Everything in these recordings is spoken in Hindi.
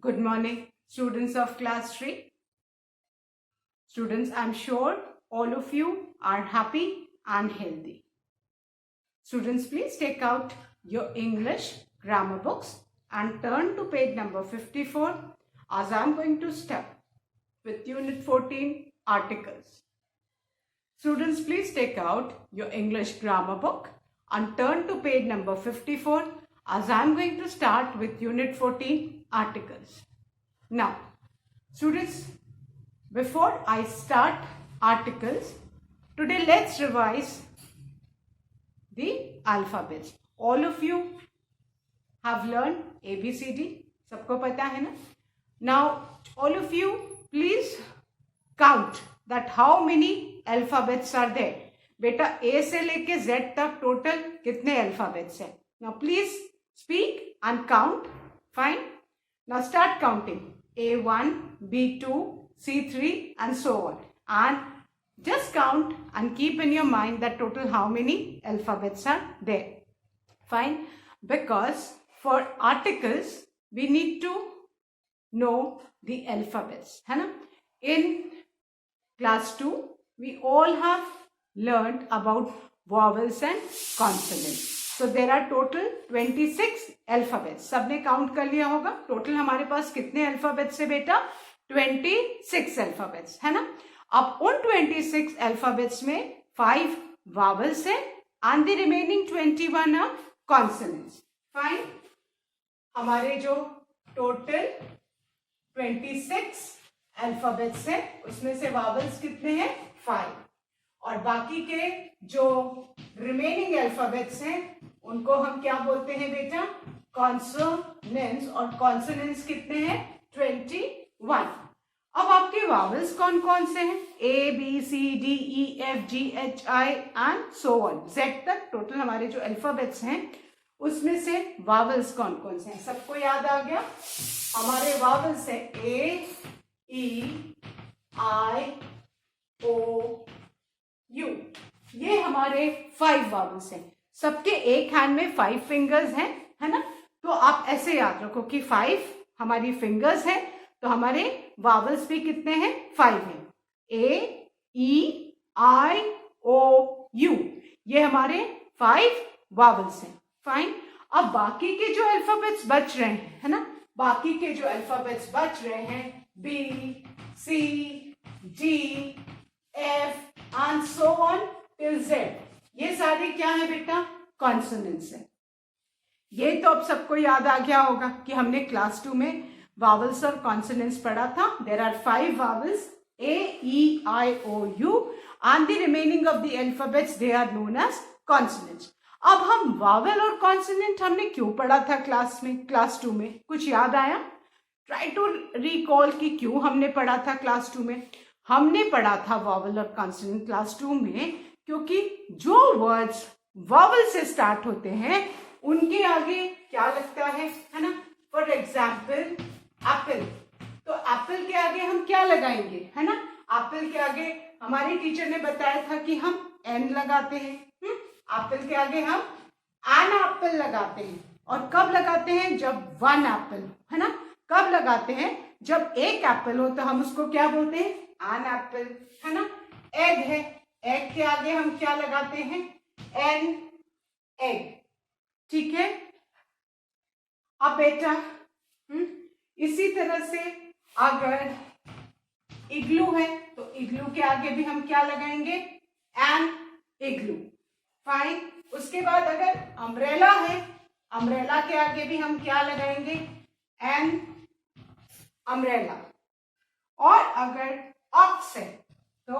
Good morning, students of class 3. Students, I'm sure all of you are happy and healthy. Students, please take out your English grammar books and turn to page number 54 as I'm going to start with Unit 14 articles. Students, please take out your English grammar book and turn to page number 54 as I'm going to start with Unit 14 articles. Now, students, before I start articles, today let's revise the alphabets. All of you have learned ABCD. सबको पता है ना? Now, all of you, please count that how many alphabets are there. बेटा A से लेके Z तक total कितने alphabets हैं? Now, please speak and count. Fine. Now, start counting. A1, B2, C3 and so on. And just count and keep in your mind that total how many alphabets are there. Fine. Because for articles, we need to know the alphabets. है ना? In class 2, we all have learned about vowels and consonants. So there are total 26 alphabets. सबने count कर लिया होगा. Total हमारे पास कितने alphabets है बेटा? 26 alphabets है ना? अब उन 26 alphabets में 5 vowels है and the remaining 21 are consonants. Fine. हमारे जो total 26 alphabets है उसमें से vowels कितने हैं? 5. और बाकी के जो रिमेनिंग अल्फाबेट्स हैं उनको हम क्या बोलते हैं बेटा? कॉन्सोनेंट्स. और कॉन्सोनेंट्स कितने हैं? 21. अब आपके वावल्स कौन कौन से हैं? A, B, C, D, E, F, G, H, I and so on. Z तक टोटल हमारे जो अल्फाबेट्स हैं उसमें से वावल्स कौन कौन से हैं? सबको याद आ गया? हमारे वावल्स है A, E, I, O, U. ये हमारे 5 वावल्स हैं. सबके एक हैंड में 5 फिंगर्स हैं, है ना? तो आप ऐसे याद रखो कि 5 हमारी फिंगर्स हैं तो हमारे वावल्स भी कितने हैं? 5 हैं. A, E, I, O, U. ये हमारे 5 वावल्स हैं. फाइन. अब बाकी के जो अल्फाबेट्स बच रहे हैं, है ना? बाकी के जो अल्फाबेट्स बच रहे हैं B, C, D, F and so on till Z. ये सारे क्या है बेटा? कॉन्सोनेंट्स है. ये तो अब सबको याद आ गया होगा कि हमने क्लास 2 में वावल्स और कॉन्सोनेंट्स पढ़ा था. There are 5 vowels A, E, I, O, U and the remaining of the alphabets they are known as consonants. अब हम वावल और कॉन्सोनेंट हमने क्यों पढ़ा था क्लास 2 में? कुछ याद आया? ट्राई टू रिकॉल कि क्यों हमने पढ़ा था क्लास 2 में. हमने पढ़ा था वावल और कॉन्सोनेंट क्लास 2 में क्योंकि जो वर्ड्स वावल से स्टार्ट होते हैं उनके आगे क्या लगता है ना? For example Apple. तो एप्पल के आगे हम क्या लगाएंगे, है ना? एप्पल के आगे हमारी टीचर ने बताया था कि हम एन लगाते हैं. एप्पल के आगे हम एन एप्पल लगाते हैं. और कब लगाते हैं? जब 1 एप्पल, है ना? कब लगाते हैं? जब एक एप्पल हो तो हम उसको क्या बोलते हैं? एन एप्पल, है ना? एग है. एग के आगे हम क्या लगाते हैं? An egg. ठीक है. अब बेटा इसी तरह से अगर इग्लू है तो इग्लू के आगे भी हम क्या लगाएंगे? एन इग्लू. फाइन. उसके बाद अगर अम्ब्रेला है, अम्ब्रेला के आगे भी हम क्या लगाएंगे? An umbrella. और अगर ऑक्स है तो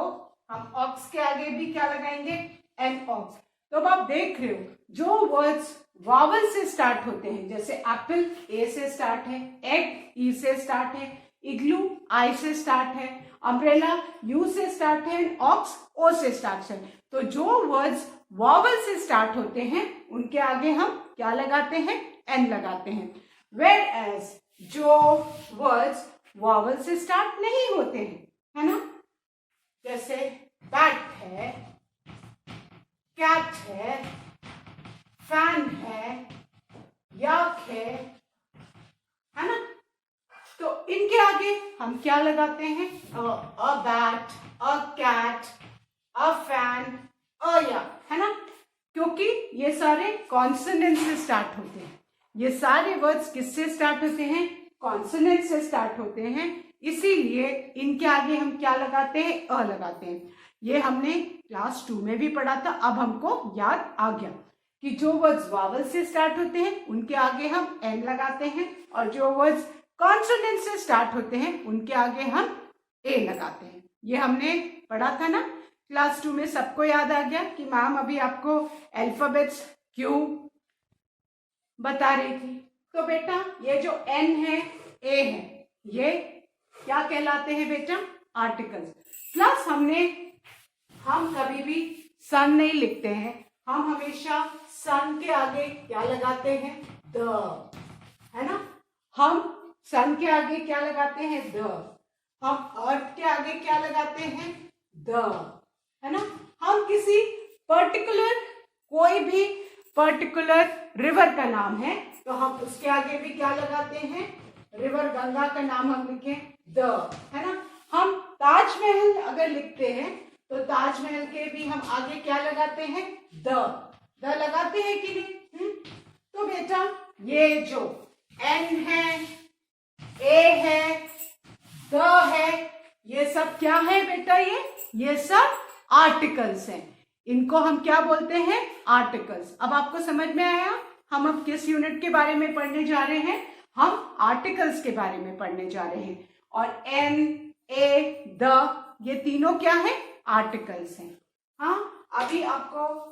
हम ऑक्स के आगे भी क्या लगाएंगे? An ox. तो अब आप देख रहे हो जो वर्ड्स वावल से स्टार्ट होते हैं, जैसे एप्पल ए से स्टार्ट है, एग ई से स्टार्ट है, इग्लू आई से स्टार्ट है, अम्ब्रेला यू से स्टार्ट है, ऑक्स ओ से स्टार्ट है. तो जो वर्ड्स वावल से स्टार्ट होते हैं उनके आगे हम क्या लगाते हैं? एन लगाते हैं. वेयर एज जो वर्ड्स वावल से स्टार्ट नहीं होते हैं, है ना? जैसे बैट है, कैट है, फैन है, याक है ना? तो इनके आगे हम क्या लगाते हैं? A bat, a cat, a fan, a या, है ना, क्योंकि ये सारे कॉन्सोनेंट से स्टार्ट होते हैं। ये सारे वर्ड्स किससे स्टार्ट होते हैं? कॉन्सोनेंट से स्टार्ट होते हैं, इसीलिए इनके आगे हम क्या लगाते हैं? अ लगाते हैं। ये हमने क्लास 2 में भी पढ़ा था, अब हमको याद आ गया कि जो वर्ड्स वावल से स्टार्ट होते हैं उनके आगे हम एन लगाते हैं, और जो वर्ड्स कॉन्सोनेंट से स्टार्ट होते हैं उनके आगे हम ए लगाते हैं। ये हमने पढ़ा था ना क्लास 2 में। सबको याद आ गया कि मैम अभी आपको अल्फाबेट्स क्यों बता रही थी? तो बेटा ये जो एन है, ए है, ये क्या कहलाते हैं बेटा? आर्टिकल्स। प्लस हम कभी भी सन नहीं लिखते हैं, हम हमेशा सन के आगे क्या लगाते हैं? द, है ना। हम सन के आगे क्या लगाते हैं? द। हम अर्थ के आगे क्या लगाते हैं? द, है ना। हम किसी पर्टिकुलर, कोई भी पर्टिकुलर रिवर का नाम है तो हम उसके आगे भी क्या लगाते हैं? रिवर गंगा का नाम हम लिखें द, है ना। हम ताजमहल अगर लिखते हैं तो ताजमहल के भी हम आगे क्या लगाते हैं? द लगाते हैं कि नहीं? तो बेटा ये जो एन है, ए है, द है, ये सब क्या है बेटा? ये सब आर्टिकल्स हैं। इनको हम क्या बोलते हैं? आर्टिकल्स। अब आपको समझ में आया हम अब किस यूनिट के बारे में पढ़ने जा रहे हैं? हम आर्टिकल्स के बारे में पढ़ने जा रहे हैं। और एन, ए, द, ये तीनों क्या है? आर्टिकल्स हैं। हाँ, अभी आपको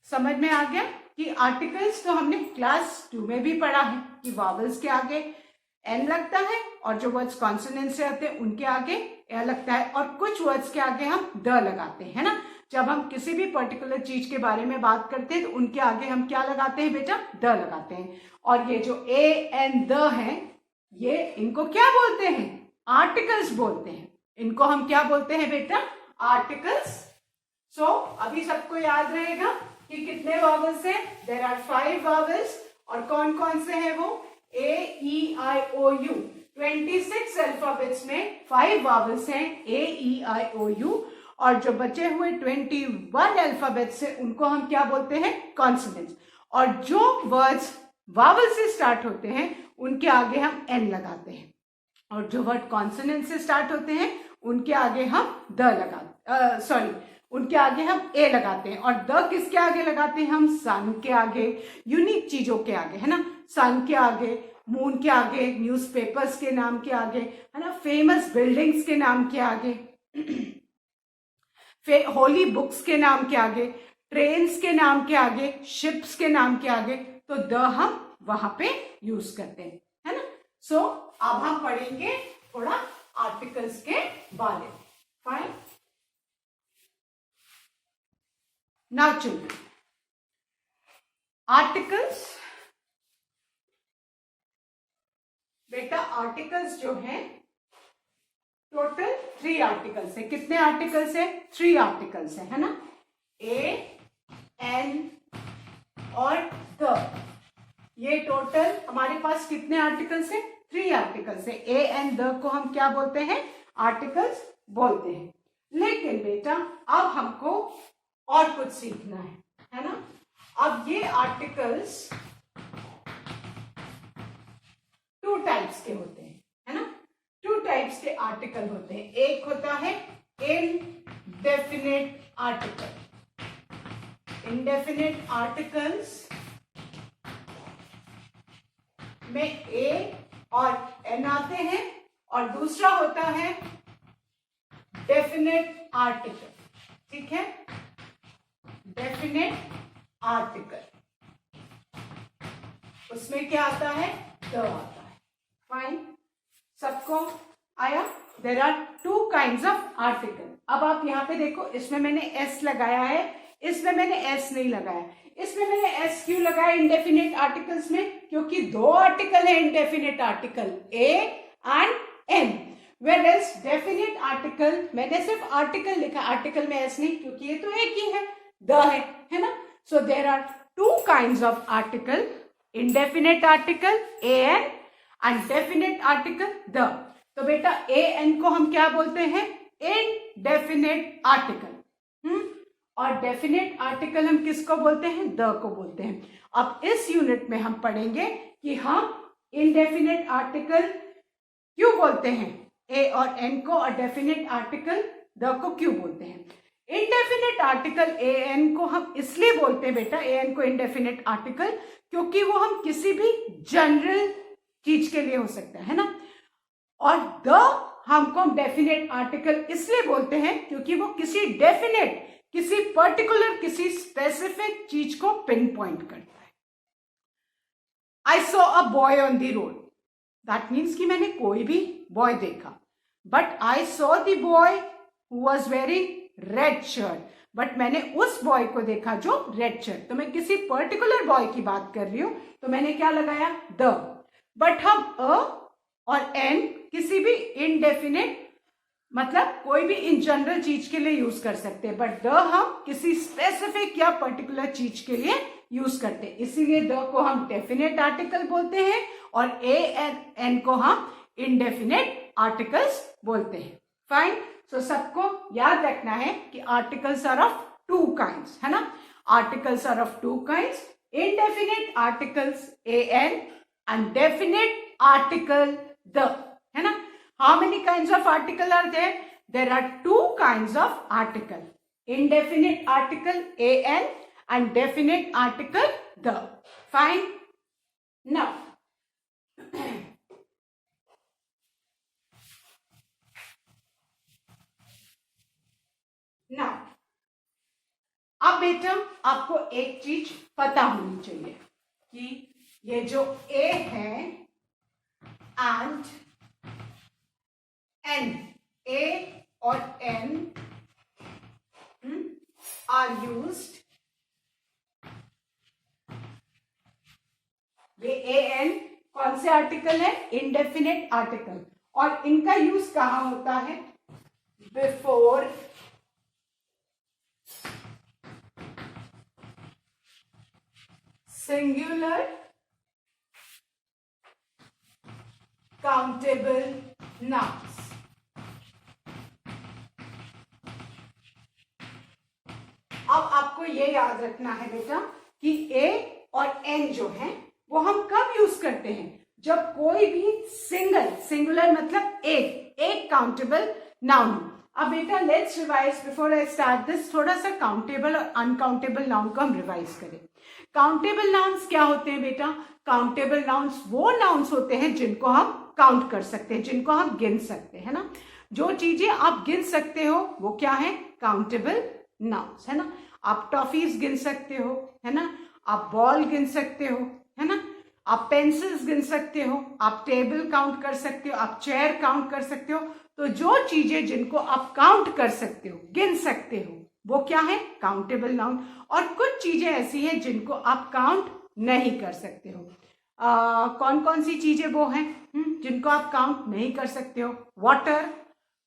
समझ में आ गया कि आर्टिकल्स तो हमने क्लास 2 में भी पढ़ा है कि वावल्स के आगे एन लगता है और जो वर्ड्स कॉन्सोनेंट से आते हैं उनके आगे ए लगता है, और कुछ वर्ड्स के आगे हम द लगाते हैं, है ना। जब हम किसी भी पर्टिकुलर चीज के बारे में बात करते हैं तो उनके आगे हम क्या लगाते हैं बेटा? द लगाते हैं। और ये जो ए एन द है, ये इनको क्या बोलते हैं? आर्टिकल्स बोलते हैं। इनको हम क्या बोलते हैं बेटा? आर्टिकल्स। सो अभी सबको याद रहेगा कि कितने वावल्स हैं? There are 5 vowels. और कौन कौन से हैं वो? ए ई आई ओ यू। 26 अल्फाबेट्स में 5 वावल्स हैं, ए ई आई ओ यू। और जो बचे हुए 21 अल्फाबेट्स हैं उनको हम क्या बोलते हैं? कॉन्सोनेंट्स। और जो वर्ड्स वावल से स्टार्ट होते हैं उनके आगे हम एन लगाते हैं, और जो वर्ड कॉन्सोनेंट से स्टार्ट होते हैं उनके आगे हम उनके आगे हम ए लगाते हैं। और द किसके आगे लगाते हैं? हम सन के आगे, यूनिक चीजों के आगे, है ना। सन के आगे, मून के आगे, न्यूज़पेपर्स के नाम के आगे, है ना, फेमस बिल्डिंग्स के नाम के आगे, होली बुक्स के नाम के आगे, ट्रेन्स के नाम के आगे, शिप्स के नाम के आगे, तो द हम वहां पे यूज करते हैं, है ना। सो अब हम पढ़ेंगे थोड़ा आर्टिकल्स के बारे में। फाइन। नाउ चिल्ड्रन, आर्टिकल्स, बेटा आर्टिकल्स जो हैं टोटल 3 आर्टिकल्स है। कितने आर्टिकल्स है? 3 आर्टिकल्स है ना। ए एन और द, ये टोटल हमारे पास कितने आर्टिकल्स है? 3 आर्टिकल्स है। ए एन द को हम क्या बोलते हैं? आर्टिकल्स बोलते हैं। लेकिन बेटा अब हमको और कुछ सीखना है ना। अब ये आर्टिकल्स 2 टाइप्स के होते हैं, है ना। 2 टाइप्स के आर्टिकल होते हैं। एक होता है इनडेफिनेट आर्टिकल। इनडेफिनेट आर्टिकल्स में ए और एन आते हैं, और दूसरा होता है डेफिनेट आर्टिकल। ठीक है, डेफिनेट आर्टिकल, उसमें क्या आता है? द आता है। फाइन, सबको आया? There are 2 kinds of article. अब आप यहाँ पे देखो, इसमें मैंने एस लगाया है, इसमें मैंने एस नहीं लगाया। इसमें मैंने एस क्यों लगाया इंडेफिनेट आर्टिकल्स में? क्योंकि 2 आर्टिकल है indefinite article, a and an. Whereas definite article मैंने सिर्फ आर्टिकल लिखा, आर्टिकल में एस नहीं, क्योंकि ये तो एक ही है, द है ना। So there are 2 kinds of article, indefinite article a n and definite article the. तो बेटा ए एन को हम क्या बोलते हैं? Indefinite article. और डेफिनेट आर्टिकल हम किसको बोलते हैं? द को बोलते हैं। अब इस यूनिट में हम पढ़ेंगे कि हम इनडेफिनेट आर्टिकल क्यों बोलते हैं ए और एन को, और डेफिनेट आर्टिकल द को क्यों बोलते हैं। इनडेफिनेट आर्टिकल ए एन को हम इसलिए बोलते हैं बेटा, ए एन को इनडेफिनेट आर्टिकल, क्योंकि वो हम किसी भी जनरल चीज के लिए हो सकता है ना। और द हमको हम डेफिनेट आर्टिकल इसलिए बोलते हैं क्योंकि वो किसी डेफिनेट, किसी पर्टिकुलर, किसी स्पेसिफिक चीज को पिन पॉइंट करता है। I saw a boy on the road, that means कि मैंने कोई भी बॉय देखा। But I saw the boy who was wearing red shirt, but मैंने उस बॉय को देखा जो रेड शर्ट। तो मैं किसी पर्टिकुलर बॉय की बात कर रही हूं, तो मैंने क्या लगाया? द। बट हम अ और एन किसी भी इनडेफिनेट, मतलब कोई भी इन जनरल चीज के लिए यूज कर सकते हैं, बट द हम किसी स्पेसिफिक या पर्टिकुलर चीज के लिए यूज करते हैं। इसीलिए द को हम डेफिनेट आर्टिकल बोलते हैं और ए एन को हम इनडेफिनेट आर्टिकल्स बोलते हैं। फाइन। सो सबको याद रखना है कि articles are of two kinds, है ना। Articles are of two kinds, indefinite articles a an and definite article the, है ना। How many kinds of article are there? There are two kinds of article. Indefinite article an and definite article the. Fine. Now, अब बेटा आपको एक चीज पता होनी चाहिए कि ये जो A है and N, A और N are used, ये A N कौन से आर्टिकल है? Indefinite article. और इनका यूज कहां होता है? Before singular countable nouns. अब आपको ये याद रखना है बेटा कि ए और एन जो है वो हम कब यूज करते हैं? जब कोई भी सिंगुलर मतलब एक काउंटेबल नाउन हो। अब बेटा let's revise before I start this, थोड़ा सा काउंटेबल और अनकाउंटेबल नाउन को हम रिवाइज करें। काउंटेबल नाउन्स क्या होते हैं बेटा? काउंटेबल नाउन्स वो नाउन्स होते हैं जिनको हम काउंट कर सकते हैं, जिनको हम गिन सकते हैं ना। जो चीजें आप गिन सकते हो वो क्या है? काउंटेबल नाउन्स, है ना। आप टॉफीज गिन सकते हो, है ना। आप बॉल गिन सकते हो, है ना। आप पेंसिल्स गिन सकते हो, आप टेबल काउंट कर सकते हो, आप चेयर काउंट कर सकते हो। तो जो चीजें जिनको आप काउंट कर सकते हो, गिन सकते हो, वो क्या है? Countable noun. और कुछ चीजें ऐसी हैं जिनको आप काउंट नहीं कर सकते हो। कौन कौन सी चीजें वो हैं जिनको आप काउंट नहीं कर सकते हो? वाटर,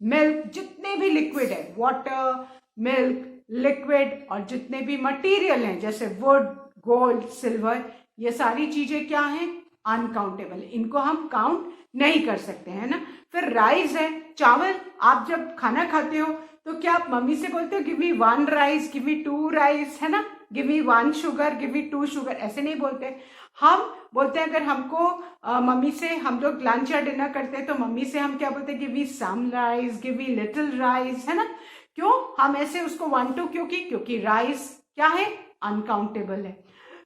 मिल्क, जितने भी लिक्विड है, वाटर, मिल्क, लिक्विड, और जितने भी मटेरियल हैं जैसे वुड, गोल्ड, सिल्वर, ये सारी चीजें क्या हैं? अनकाउंटेबल। इनको हम काउंट नहीं कर सकते हैं ना। फिर राइस है, चावल। आप जब खाना खाते हो तो क्या आप मम्मी से बोलते हो गिव मी 1 राइस, गिव मी 2 राइस, है ना। Give me 1 sugar, give me 2 sugar, ऐसे नहीं बोलते। हम बोलते हैं, अगर हमको मम्मी से, हम लोग लंच या डिनर करते हैं तो मम्मी से हम क्या बोलते हैं? Give me some rice, give me little rice, है ना। क्यों हम ऐसे उसको 1 2 क्योंकि राइस क्या है? अनकाउंटेबल है।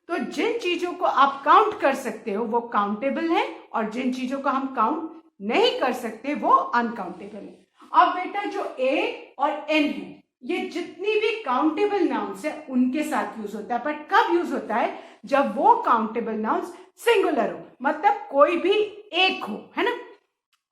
तो जिन चीजों को आप काउंट कर सकते हो वो काउंटेबल है, और जिन चीजों को हम काउंट नहीं कर सकते वो अनकाउंटेबल है। अब बेटा जो ए और एन है, ये जितनी भी काउंटेबल नाउन्स है उनके साथ यूज होता है। बट कब यूज होता है? जब वो काउंटेबल नाउन्स सिंगुलर हो, मतलब कोई भी एक हो, है ना।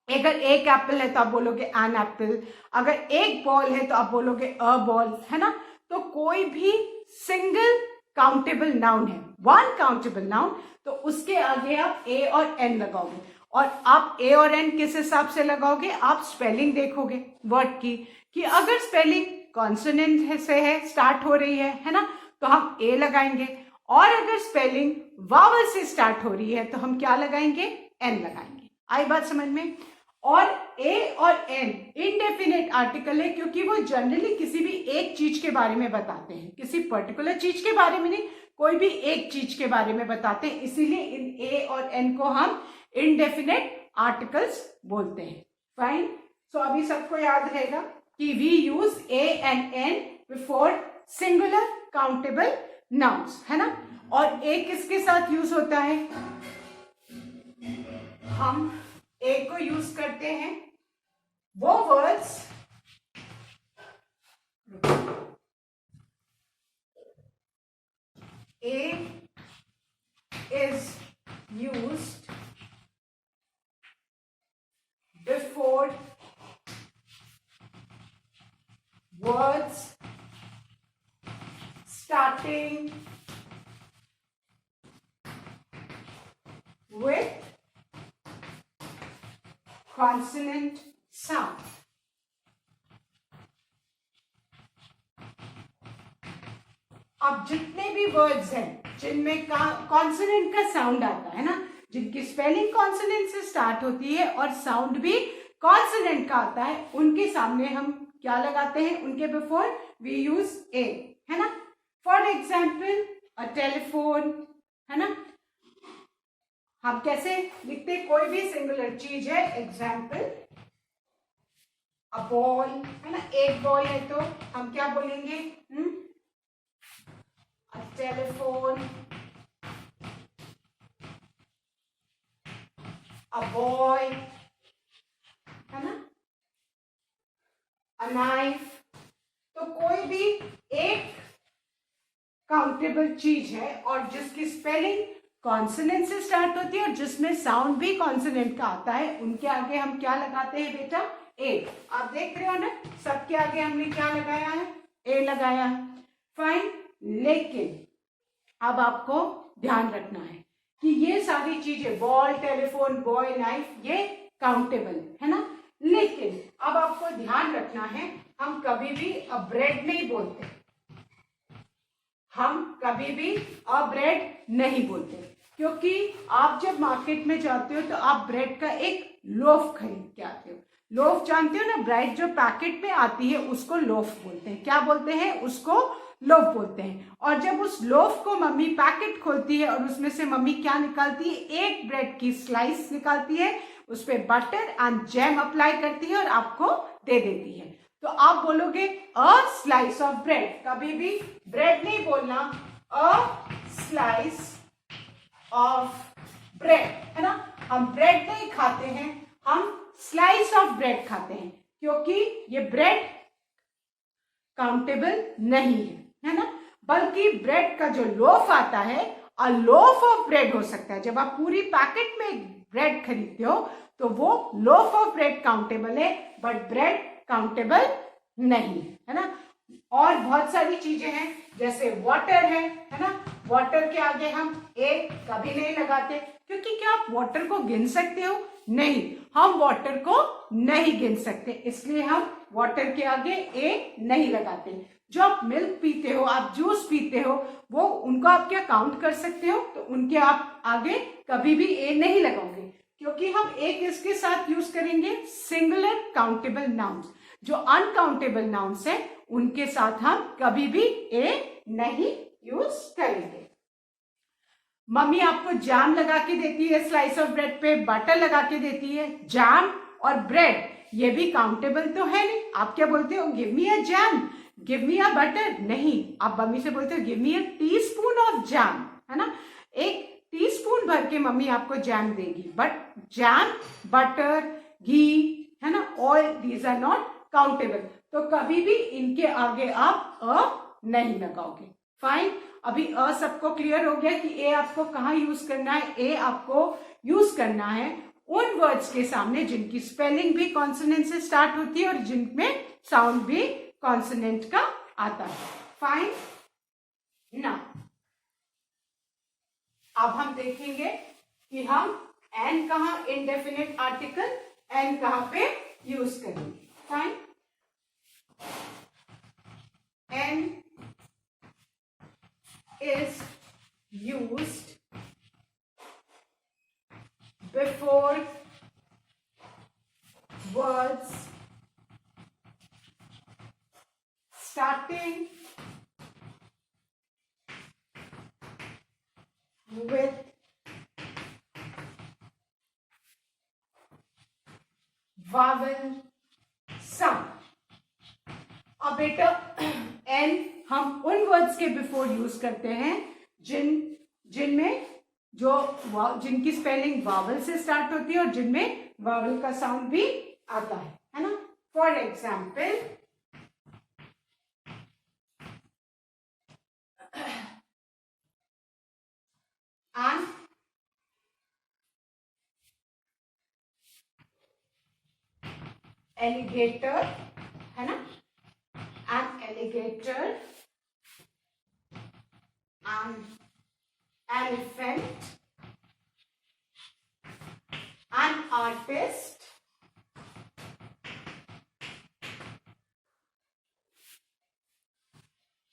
अगर एक एप्पल है तो आप बोलोगे एन एप्पल, अगर एक बॉल है तो आप बोलोगे अ बॉल, है ना। तो कोई भी सिंगल काउंटेबल नाउन है, 1 काउंटेबल नाउन, तो उसके आगे आप ए और एन लगाओगे। और आप ए और एन किस हिसाब से लगाओगे? आप स्पेलिंग देखोगे वर्ड की, कि अगर स्पेलिंग कॉन्सोनेंट से है, स्टार्ट हो रही है ना, तो हम ए लगाएंगे। और अगर स्पेलिंग वावल से स्टार्ट हो रही है तो हम क्या लगाएंगे? एन लगाएंगे। आई बात समझ में? और ए और एन इंडेफिनेट आर्टिकल है क्योंकि वो जनरली किसी भी एक चीज के बारे में बताते हैं, किसी पर्टिकुलर चीज के बारे में नहीं, कोई भी एक चीज के बारे में बताते हैं, इसीलिए इन ए और एन को हम इंडेफिनेट आर्टिकल्स बोलते हैं। फाइन, सो अभी सबको याद रहेगा कि we use a and an before singular countable nouns, है ना। और ए किसके साथ यूज होता है? हम ए को यूज करते हैं वो words A is used before words starting with consonant sound. अब जितने भी वर्ड्स हैं जिनमें कॉन्सोनेंट का साउंड आता है ना, जिनकी स्पेलिंग कॉन्सोनेंट से स्टार्ट होती है और साउंड भी कॉन्सोनेंट का आता है, उनके सामने हम क्या लगाते हैं? उनके बिफोर वी यूज ए, है ना। फॉर एग्जाम्पल अ टेलीफोन, है ना। हम कैसे लिखते? कोई भी सिंगुलर चीज है, एग्जाम्पल अ बॉल, है ना, एक बॉल है तो हम क्या बोलेंगे? अ टेलीफोन, अ बॉय, है ना, अ नाइफ। तो कोई भी एक काउंटेबल चीज है और जिसकी स्पेलिंग कॉन्सोनेंट से स्टार्ट होती है और जिसमें साउंड भी कॉन्सोनेंट का आता है, उनके आगे हम क्या लगाते हैं बेटा? ए। आप देख रहे हो ना, सबके आगे हमने क्या लगाया है? ए लगाया है। फाइन, लेकिन अब आपको ध्यान रखना है कि ये सारी चीजें बॉल, टेलीफोन, बॉय, नाइफ, ये काउंटेबल है ना। लेकिन अब आपको ध्यान रखना है, हम कभी भी अ ब्रेड नहीं बोलते, हम कभी भी अ ब्रेड नहीं बोलते, क्योंकि आप जब मार्केट में जाते हो तो आप ब्रेड का एक लोफ खरीद के आते हो। लोफ जानते हो ना, ब्रेड जो पैकेट में आती है उसको लोफ बोलते हैं। क्या बोलते हैं? उसको लोफ बोलते हैं। और जब उस लोफ को मम्मी पैकेट खोलती है और उसमें से मम्मी क्या निकालती है? एक ब्रेड की स्लाइस निकालती है, उस पर बटर एंड जैम अप्लाई करती है और आपको दे देती है। तो आप बोलोगे अ स्लाइस ऑफ ब्रेड, कभी भी ब्रेड नहीं बोलना, अ स्लाइस ऑफ ब्रेड, है ना। हम ब्रेड नहीं खाते हैं, हम स्लाइस ऑफ ब्रेड खाते हैं, क्योंकि ये ब्रेड काउंटेबल नहीं है ना। बल्कि ब्रेड का जो लोफ आता है, अ लोफ ऑफ ब्रेड हो सकता है। जब आप पूरी पैकेट में ब्रेड खरीदते हो तो वो लोफ ऑफ ब्रेड काउंटेबल है, बट ब्रेड काउंटेबल नहीं है ना। और बहुत सारी चीजें हैं, जैसे वाटर है ना। वाटर के आगे हम ए कभी नहीं लगाते, क्योंकि क्या आप वाटर को गिन सकते हो? नहीं, हम वाटर को नहीं गिन सकते, इसलिए हम वाटर के आगे ए नहीं लगाते। जो आप मिल्क पीते हो, आप जूस पीते हो, वो उनको आप क्या काउंट कर सकते हो? तो उनके आप आगे कभी भी ए नहीं लगाओगे, क्योंकि हम ए किसके साथ यूज करेंगे? Singular countable nouns. जो अनकाउंटेबल नाउन्स है उनके साथ हम कभी भी ए नहीं यूज करेंगे। मम्मी आपको जैम लगा के देती है स्लाइस ऑफ ब्रेड पे, बटर लगा के देती है। जैम और ब्रेड ये भी काउंटेबल तो है नहीं। आप क्या बोलते हो? गिव मी अ जैम, गिव मी अ बटर। नहीं, आप मम्मी से बोलते हो give me a teaspoon of jam, है ना। एक टीस्पून भर के मम्मी आपको जैम देगी, बट जैम, बटर, घी, है ना, oil, these are not countable. तो कभी भी इनके आगे आप अ नहीं लगाओगे। फाइन, अभी अ सबको क्लियर हो गया कि ए आपको कहाँ यूज करना है? ए आपको यूज करना है उन वर्ड्स के सामने जिनकी स्पेलिंग भी कॉन्सोनेंट से स्टार्ट होती है और जिनमें साउंड भी कॉन्सोनेंट का आता है। फाइन ना, अब हम देखेंगे कि हम एन कहाँ इंडेफिनिट आर्टिकल, एन कहाँ पे यूज करेंगे। Fine, an is used before words starting with vowel sound. अब बेटा एन हम उन वर्ड्स के बिफोर यूज करते हैं जिनमें जिनकी स्पेलिंग वावल से स्टार्ट होती है और जिनमें वावल का साउंड भी आता है ना. फॉर एग्जाम्पल an alligator है ना, an alligator, an elephant, an artist,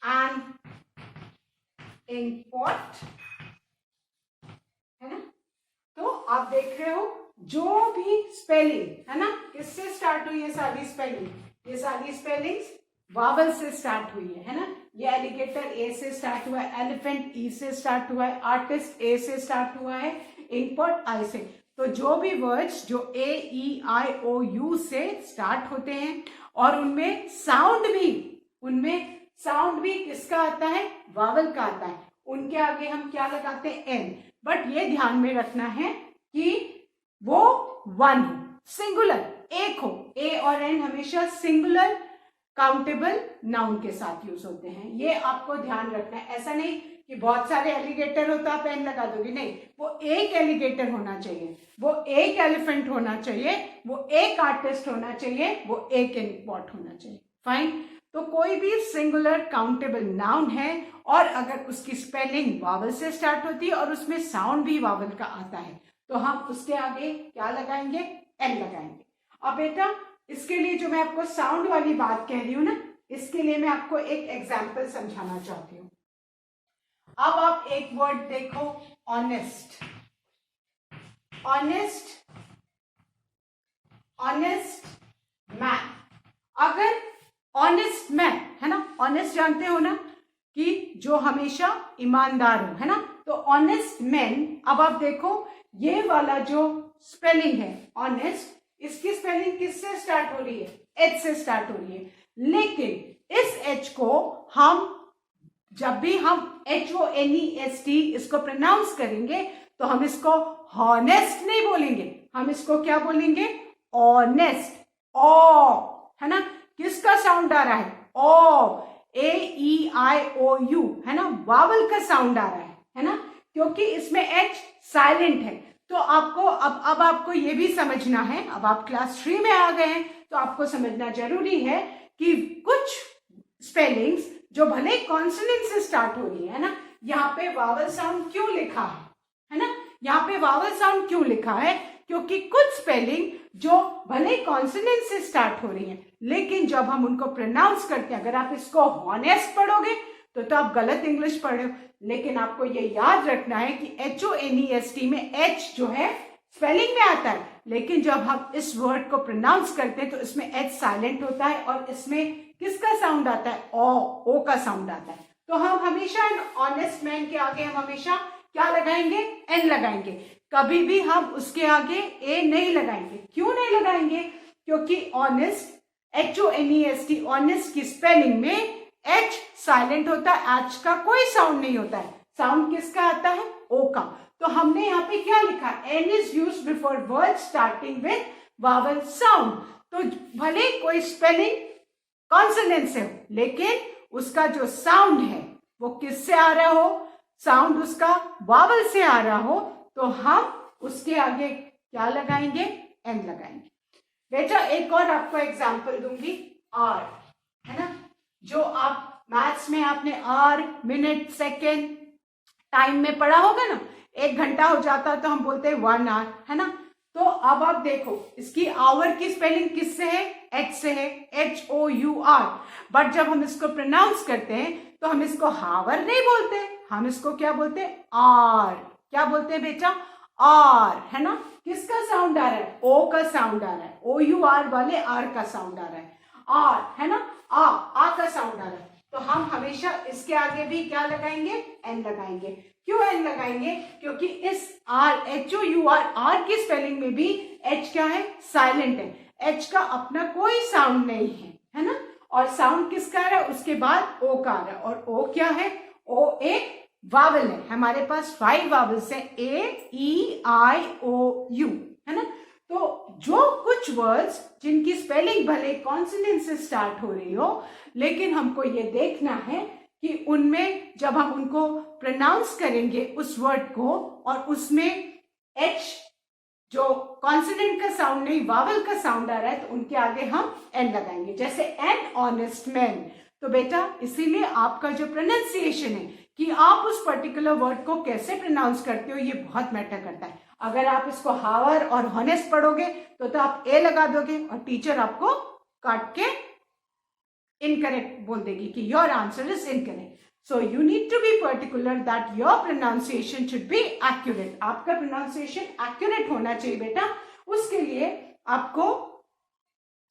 an inkpot है ना. तो आप देख रहे हो जो भी स्पेलिंग है ना किससे स्टार्ट हुई है, सारी स्पेलिंग, ये सारी स्पेलिंग्स वावल से स्टार्ट हुई है ना. ये एलिगेटर ए से स्टार्ट हुआ है, एलिफेंट ई से स्टार्ट हुआ है, आर्टिस्ट ए से स्टार्ट हुआ है, इंकपॉट आई से. तो जो भी वर्ड्स जो ए ई आई ओ यू से स्टार्ट होते हैं और उनमें साउंड भी किसका आता है, वावल का आता है, उनके आगे हम क्या लगाते हैं, एन. बट ये ध्यान में रखना है कि वो वन हो, सिंगुलर एक हो. ए और एन हमेशा सिंगुलर काउंटेबल नाउन के साथ यूज होते हैं, ये आपको ध्यान रखना है. ऐसा नहीं कि बहुत सारे एलिगेटर हो तो आप एन लगा दोगे, नहीं. वो एक एलिगेटर होना चाहिए, वो एक एलिफेंट होना चाहिए, वो एक आर्टिस्ट होना चाहिए, वो एक इनपॉट होना चाहिए. फाइन. तो कोई भी सिंगुलर काउंटेबल नाउन है और अगर उसकी स्पेलिंग वावल से स्टार्ट होती है और उसमें साउंड भी वावल का आता है तो हम उसके आगे क्या लगाएंगे, एन लगाएंगे. अब बेटा इसके लिए जो मैं आपको साउंड वाली बात कह रही हूं ना, इसके लिए मैं आपको एक एग्जाम्पल समझाना चाहती हूँ. अब आप एक वर्ड देखो, ऑनेस्ट. Honest, honest man. अगर ऑनेस्ट मैन है ना, ऑनेस्ट जानते हो ना कि जो हमेशा ईमानदार हो, है ना. तो ऑनेस्ट मैन, अब आप देखो ये वाला जो स्पेलिंग है ऑनेस्ट, इसकी स्पेलिंग किससे स्टार्ट हो रही है, एच से स्टार्ट हो रही है. लेकिन इस एच को हम जब भी हम HONEST इसको प्रोनाउंस करेंगे तो हम इसको हॉनेस्ट नहीं बोलेंगे, हम इसको क्या बोलेंगे, ऑनेस्ट. ओ है ना, किसका साउंड आ रहा है, ओ, AEIOU है ना, वावल का साउंड आ रहा है ना, क्योंकि इसमें एच साइलेंट है. तो आपको अब आपको ये भी समझना है, अब आप क्लास 3 में आ गए हैं तो आपको समझना जरूरी है कि कुछ स्पेलिंग्स जो भले कॉन्सोनेंट से स्टार्ट हो रही है ना, यहाँ पे वावल साउंड क्यों लिखा है ना, यहाँ पे वावल साउंड क्यों लिखा है, क्योंकि कुछ स्पेलिंग जो भले कॉन्सोनेंट से स्टार्ट हो रही है लेकिन जब हम उनको प्रोनाउंस करते हैं, अगर आप इसको हॉनेस्ट पढ़ोगे तो आप गलत इंग्लिश पढ़ रहे हो. लेकिन आपको ये याद रखना है कि HONEST में एच जो है स्पेलिंग में आता है, लेकिन जब हम इस वर्ड को प्रोनाउंस करते हैं तो इसमें एच साइलेंट होता है और इसमें किसका साउंड आता है, ओ का साउंड आता है. तो हम हमेशा ऑनेस्ट मैन के आगे हम हमेशा क्या लगाएंगे, एन लगाएंगे. कभी भी हम उसके आगे ए नहीं लगाएंगे. क्यों नहीं लगाएंगे, क्योंकि ऑनेस्ट HONEST ऑनेस्ट की स्पेलिंग में एच साइलेंट होता है, एच का कोई साउंड नहीं होता है. साउंड किसका आता है, ओ का. तो हमने यहाँ पे क्या लिखा, an is used before word starting with vowel sound. तो भले कोई स्पेलिंग कॉन्सोनेंट से हो लेकिन उसका जो साउंड है वो किससे आ रहा हो, साउंड उसका वावल से आ रहा हो, तो हम उसके आगे क्या लगाएंगे, एन लगाएंगे. बेटा एक और आपको एग्जांपल दूंगी, आर है ना, जो आप मैथ्स में आपने आर, मिनट, सेकेंड टाइम में पढ़ा होगा ना, 1 घंटा हो जाता तो हम बोलते हैं 1 आवर है ना. तो अब आप देखो इसकी आवर की स्पेलिंग किससे है, एच से है, HOUR. बट जब हम इसको प्रोनाउंस करते हैं तो हम इसको हावर नहीं बोलते, हम इसको क्या बोलते हैं, आर. क्या बोलते हैं बेटा, आर, है ना, किसका साउंड आ रहा है? ओ का साउंड आ रहा है, ओ यू आर वाले आर का साउंड आ रहा है, आर, है ना, आ का साउंड आ रहा है। तो हम हमेशा इसके आगे भी क्या लगाएंगे? एन लगाएंगे। क्यों एन लगाएंगे? क्योंकि इस hour, H O U R, hour की स्पेलिंग में भी एच क्या है? साइलेंट है। एच का अपना कोई साउंड नहीं है ना, और साउंड किसका आ रहा है? उसके बाद ओ का आ रहा है, और ओ क्या है? ओ एक वावल है। हमारे पास 5 वावल्स है, ए, ई, आई, ओ, यू, है ना। तो जो कुछ वर्ड्स जिनकी स्पेलिंग भले कॉन्सोनेंट से स्टार्ट हो रही हो, लेकिन हमको ये देखना है कि उनमें जब हम उनको प्रोनाउंस करेंगे उस वर्ड को, और उसमें एच जो कॉन्सोनेंट का साउंड नहीं, वावल का साउंड आ रहा है, तो उनके आगे हम एन लगाएंगे, जैसे एन ऑनेस्ट मैन। तो बेटा इसीलिए आपका जो प्रोनाउंसिएशन है कि आप उस पर्टिकुलर वर्ड को कैसे प्रोनाउंस करते हो, ये बहुत मैटर करता है। अगर आप इसको हावर और हॉनेस्ट पढ़ोगे तो आप ए लगा दोगे और टीचर आपको काट के इनकरेक्ट बोल देगी कि your answer is incorrect. So you need to be particular that your pronunciation should be accurate. आपका प्रोनाउंसिएशन एक्यूरेट होना चाहिए बेटा। उसके लिए आपको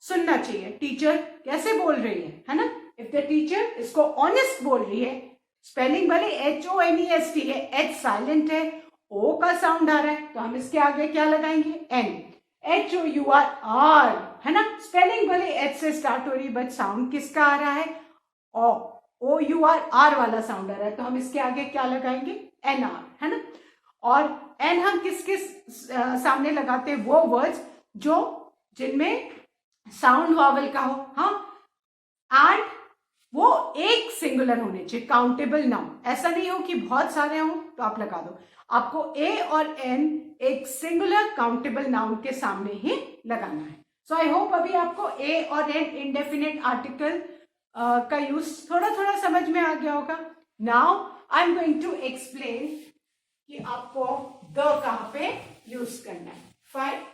सुनना चाहिए टीचर कैसे बोल रही है ना। इफ द टीचर इसको ऑनेस्ट बोल रही है, स्पेलिंग भले HONEST है, एच साइलेंट है, ओ का साउंड आ रहा है, तो हम इसके आगे क्या लगाएंगे? एन। HOUR, है ना, स्पेलिंग भले एच से स्टार्ट हो रही है, बट साउंड किसका आ रहा है? OUR, आर वाला साउंड आ रहा है, तो हम इसके आगे क्या लगाएंगे? NR, है ना। और एन हम किसके सामने लगाते हैं? वो वर्ड्स जो जिनमें साउंड वावल का हो, हाँ, एंड वो एक सिंगुलर होने चाहिए, काउंटेबल नाउन। ऐसा नहीं हो कि बहुत सारे हो तो आप लगा दो। आपको ए और एन एक सिंगुलर काउंटेबल नाउन के सामने ही लगाना है। सो आई होप अभी आपको ए और एन इंडेफिनिट आर्टिकल का यूज थोड़ा थोड़ा समझ में आ गया होगा। Now I am going to explain कि आपको द कहां पे यूज करना है। फाइन।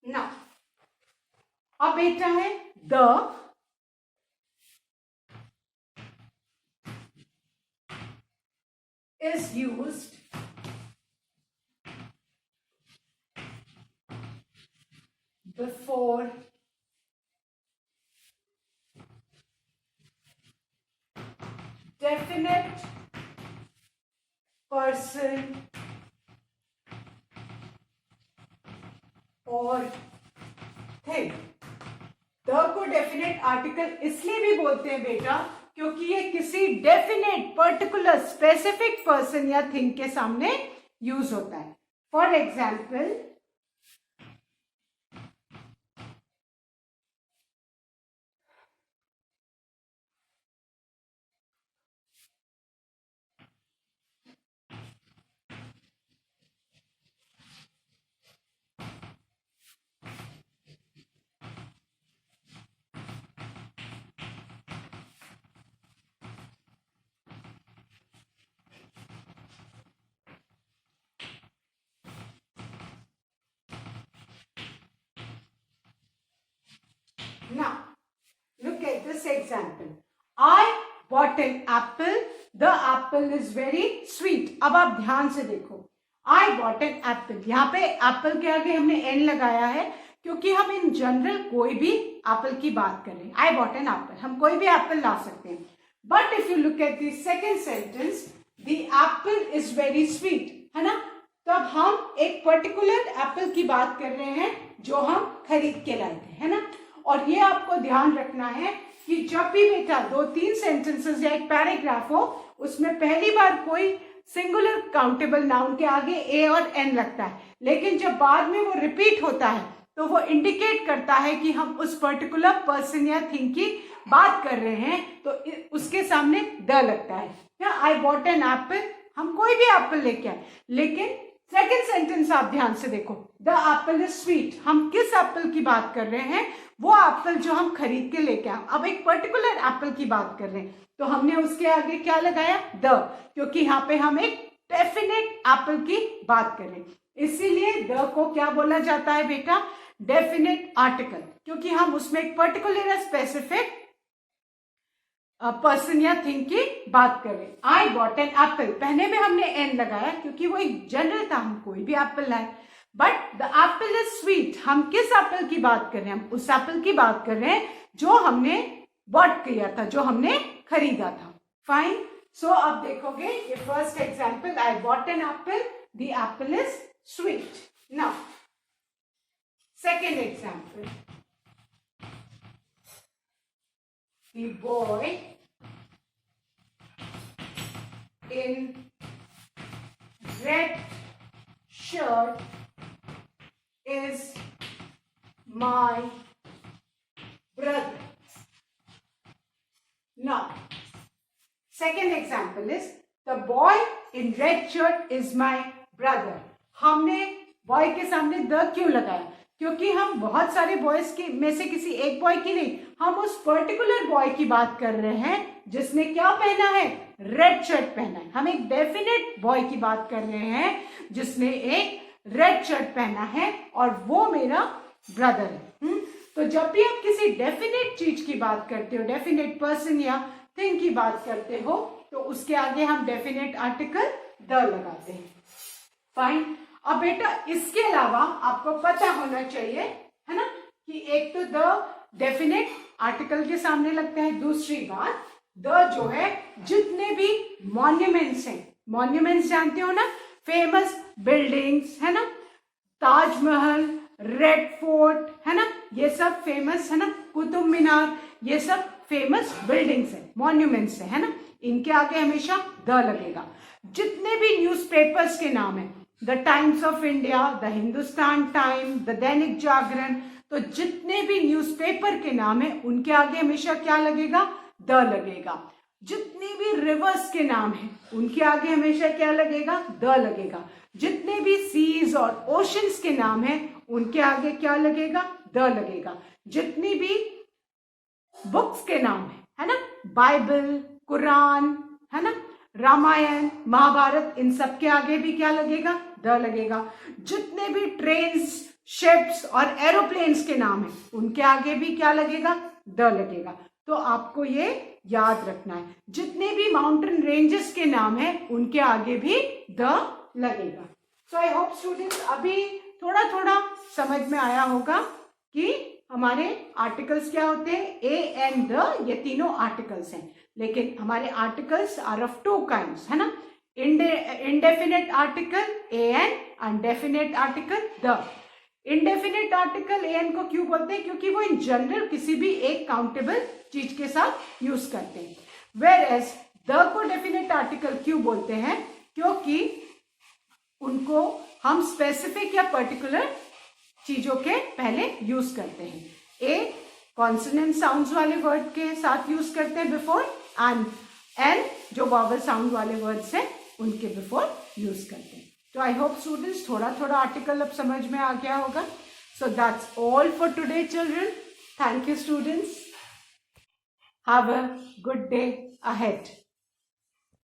नाउ अब बेटा है the is used before definite person or thing। The को डेफिनेट आर्टिकल इसलिए भी बोलते हैं बेटा क्योंकि ये किसी डेफिनेट पर्टिकुलर स्पेसिफिक पर्सन या थिंग के सामने यूज होता है। For example, now look at this example। I bought an apple, the apple is very sweet। अब आप ध्यान से देखो, I bought an apple, यहाँ पे एप्पल के आगे हमने एन लगाया है क्योंकि हम इन जनरल कोई भी एप्पल की बात कर रहे हैं। I bought an apple, हम कोई भी एप्पल ला सकते हैं। But if you look at the second sentence, the Apple is very sweet, है ना। तब हम एक पर्टिकुलर एप्पल की बात कर रहे हैं जो हम खरीद के लाए थे, है ना। और ये आपको ध्यान रखना है कि जब भी बेटा 2-3 सेंटेंसेस या एक पैराग्राफ हो, उसमें पहली बार कोई सिंगुलर काउंटेबल नाउन के आगे ए और एन लगता है, लेकिन जब बाद में वो रिपीट होता है तो वो इंडिकेट करता है कि हम उस पर्टिकुलर पर्सन या थिंग की बात कर रहे हैं, तो उसके सामने द लगता है। या आई बॉट एन एप्पल, हम कोई भी एप्पल लेके आए, लेकिन सेकेंड सेंटेंस आप ध्यान से देखो, द एप्पल इज स्वीट, हम किस एप्पल की बात कर रहे हैं? वो एप्पल जो हम खरीद के लेके आए। अब एक पर्टिकुलर एप्पल की बात कर रहे हैं तो हमने उसके आगे क्या लगाया? द, क्योंकि यहाँ पे हम एक डेफिनेट एप्पल की बात कर रहे हैं, इसीलिए द को क्या बोला जाता है बेटा? डेफिनेट आर्टिकल, क्योंकि हम उसमें एक पर्टिकुलर स्पेसिफिक पर्सन या थिंग की बात कर रहे हैं। आई बॉट एन एप्पल, पहले में हमने एन लगाया क्योंकि वो एक जनरल था, हम कोई भी एप्पल लाए। But the Apple is sweet, हम किस एप्पल की बात कर रहे हैं? हम उस एप्पल की बात कर रहे हैं जो हमने बॉट किया था, जो हमने खरीदा था। फाइन, सो अब देखोगे ये first example, I bought an apple, the Apple is sweet. Now second example, the boy in red shirt is my brother. Now, second example is the boy in red shirt is my brother. हमने बॉय के सामने द क्यों लगाया? क्योंकि हम बहुत सारे बॉयज के में से किसी एक बॉय की नहीं, हम उस पर्टिकुलर बॉय की बात कर रहे हैं जिसने क्या पहना है? रेड शर्ट पहना है। हम एक डेफिनेट बॉय की बात कर रहे हैं जिसने एक रेड शर्ट पहना है और वो मेरा ब्रदर है। तो जब भी आप किसी डेफिनेट चीज की बात करते हो, डेफिनेट पर्सन या थिंग की बात करते हो, तो उसके आगे हम डेफिनेट आर्टिकल द लगाते हैं। फाइन, अब बेटा इसके अलावा आपको पता होना चाहिए, है ना, कि एक तो द डेफिनेट आर्टिकल के सामने लगता है, दूसरी बात द जो है जितने भी मॉन्यूमेंट्स हैं, मॉन्यूमेंट्स जानते हो ना, फेमस बिल्डिंग्स, है ना, ताजमहल, रेड फोर्ट, है ना, ये सब फेमस है ना, कुतुब मीनार, ये सब फेमस बिल्डिंग्स है, मॉन्यूमेंट्स है ना, इनके आगे हमेशा द लगेगा। जितने भी न्यूज़पेपर्स के नाम है, the times of India, the Hindustan time, the Dainik Jagran, तो जितने भी न्यूज़पेपर के नाम है उनके आगे हमेशा क्या लगेगा? द लगेगा। जितने भी रिवर्स के नाम है उनके आगे हमेशा क्या लगेगा? द लगेगा। जितने भी सीज और ओशंस के नाम है उनके आगे क्या लगेगा? द लगेगा। जितनी भी बुक्स के नाम है ना, बाइबल, कुरान, है ना, रामायण, महाभारत, इन सब के आगे भी क्या लगेगा? द लगेगा। जितने भी ट्रेन्स, शिप्स और एरोप्लेन्स के नाम है उनके आगे भी क्या लगेगा? द लगेगा। तो आपको ये याद रखना है, जितने भी माउंटेन रेंजेस के नाम है उनके आगे भी द लगेगा। सो आई होप स्टूडेंट्स अभी थोड़ा थोड़ा समझ में आया होगा कि हमारे आर्टिकल्स क्या होते हैं। ए एंड द, ये तीनों आर्टिकल्स हैं, लेकिन हमारे articles are of two kinds, है ना, indefinite article A N, undefinite article the. Indefinite article A N को क्यों बोलते हैं? क्योंकि वो इन जनरल किसी भी एक काउंटेबल चीज के साथ यूज करते हैं। वेयर एज द को डेफिनेट आर्टिकल क्यों बोलते हैं? क्योंकि उनको हम स्पेसिफिक या पर्टिकुलर चीजों के पहले यूज करते हैं। ए कॉन्सोनेंट साउंड्स वाले वर्ड के साथ यूज करते हैं बिफोर, एंड एन जो वॉवल साउंड वाले वर्ड्स हैं उनके बिफोर यूज करते हैं। तो आई होप स्टूडेंट्स थोड़ा थोड़ा आर्टिकल अब समझ में आ गया होगा। So that's all for today children. Thank you students. Have a good day ahead.